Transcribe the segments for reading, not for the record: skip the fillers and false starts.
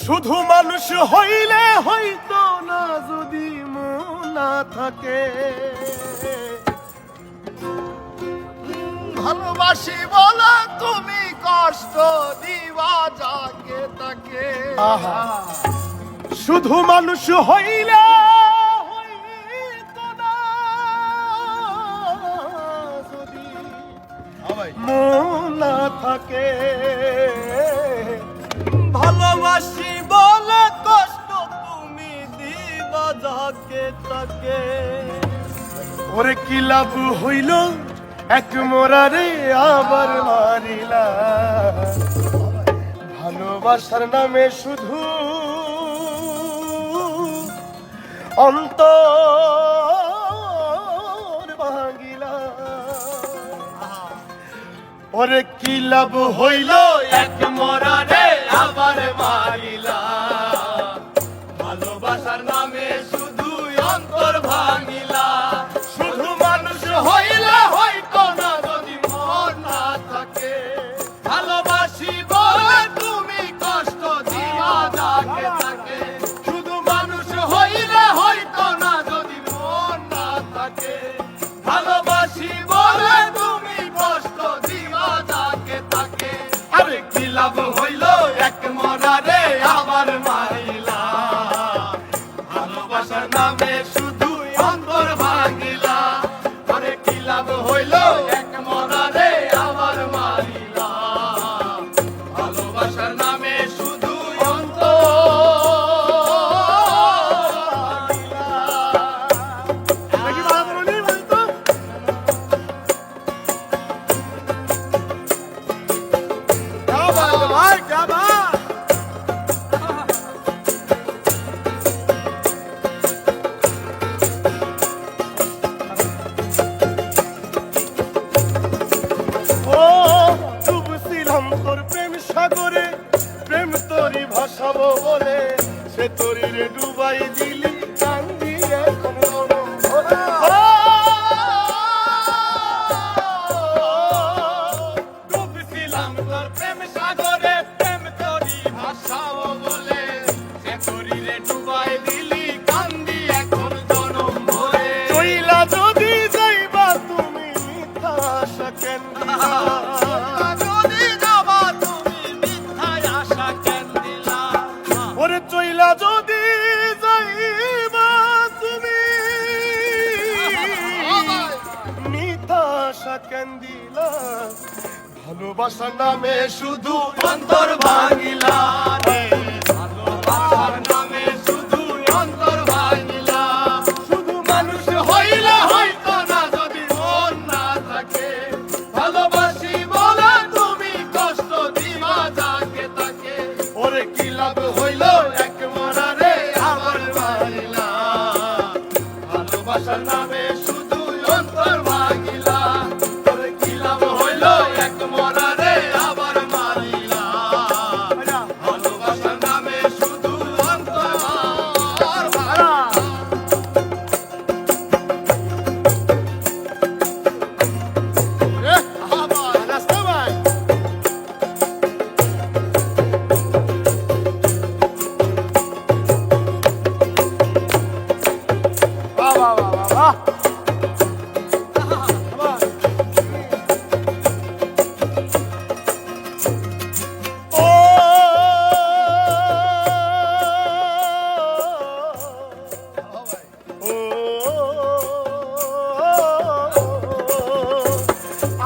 শুধু মানুষ হইলে হইতো না যদি মন না থাকে। ভালোবাসি বলে তুমি কষ্ট দিবা যাকে তাকে। আহা, শুধু মানুষ হইলে হইতো না যদি মন না থাকে। ভালোবাসি বলে কষ্ট তুমি দিবা যাকে তাকে। ওরে কি লাভ হইল এক মোরারে আবার মারিলা। ভালোবাসার নামে শুধু অন্তর ভাঙিলা। ওরে কি লাভ হইল এক মোরারে আবার মারিলা। ভালোবাসার নামে শুধু অন্তর ভাঙিলা। শুধু মানুষ হইলে হয়তো না যদি মন না থাকে। ভালোবাসি বলে তুমি কষ্ট দিবা যাকে তাকে। শুধু মানুষ হইলে হয়তো না যদি মন না থাকে। ভালোবাসি বলে তুমি কষ্ট দিবা যাকে তাকে। আরে কি লাভ হইল এক মরারে আবার মারিলা। ভালোবাসার নামে শুধু অন্তর ভাঙিলা। আরে কি লাভ হইল এক মরারে আবার মারিলা। ভালোবাসার নামে শুধু অন্তর ভাই क्या बात। ও ডুবছিলাম তোর প্রেম সাগরে, প্রেম তোরই ভাসাবো বলে। সে তোরি রে ডুবাই দিলি কান্দি এখন মরম ভরে। ডুবছিলাম তোর প্রেম সাগরে, প্রেম তোরই ভাসাবো বলে। সে তোরি রে ডুবাই দিলি কান্দি এখন জনম ভরে। চইলা যদি যাইবা তুমি মিথ্যা আশা কেন দিলা। যদি যাবা তুমি মিথ্যা আশা কেন দিলা। ওরে চইলা যদি যাইবা তুমি মিথ্যা আশা কেন দিলা। ভালোবাসার নামে শুধু অন্তর ভাঙিলা। ভালোবাসার নামে শুধু অন্তর ভাঙিলা। শুধু মানুষ হইলে হয়তো না যদি মন না থাকে। ভালোবাসি বলে তুমি কষ্ট দিবা যাকে তাকে। ওরে কি লাভ হইল এক মরারে আবার মারিলা। ভালোবাসার নামে শুধু অন্তর ভাঙিলা। ওরে কি লাভ হইল এক মরারে আবার মারিলা। ভালোবাসার নামে শুধু অন্তর ভাঙিলা।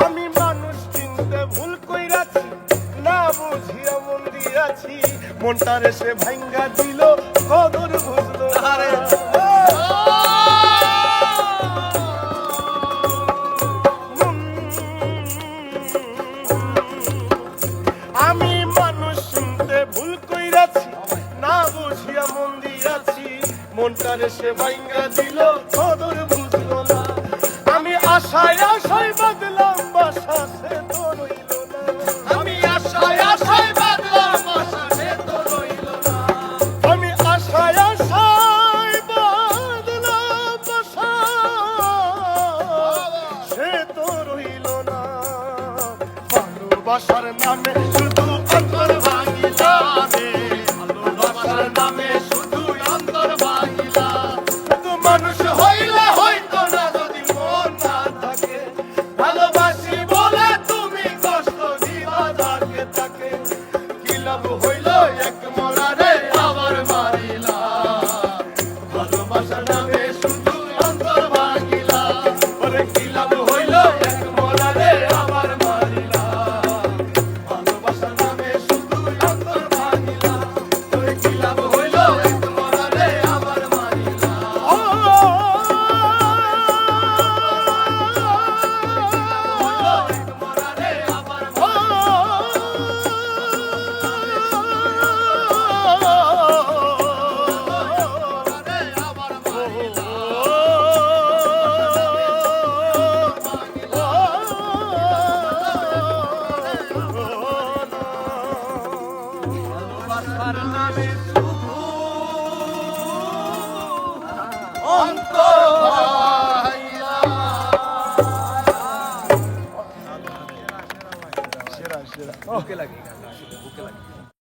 আমি মানুষ চিনতে ভুল কইরাছি, না বুঝিয়া মন দিয়াছি। মনটারে সে ভাঙ্গা দিল কদর বুঝলো না। আমি মানুষ চিনতে ভুল কইরাছি, না বুঝিয়া মন দিয়াছি। মনটারে সে ভাঙ্গা দিল কদর বুঝলো না। আমি আশায় আশায় বাদলাম বাসা, সে তো রইল না। আমি আশায় আশায় বাদলাম বাসা, সে তো রইল না। আমি আশায় আশায় বাদলাম বাসা, সে তো রইল না। ভালোবাসার নামে শুধু অন্তর ভাঙিলা রে। ভালোবাসার তুমি শুধু অন্তর ভাঙিলা। সেরা সেরা বুকে লাগে গানটা আসলে বুকে লাগে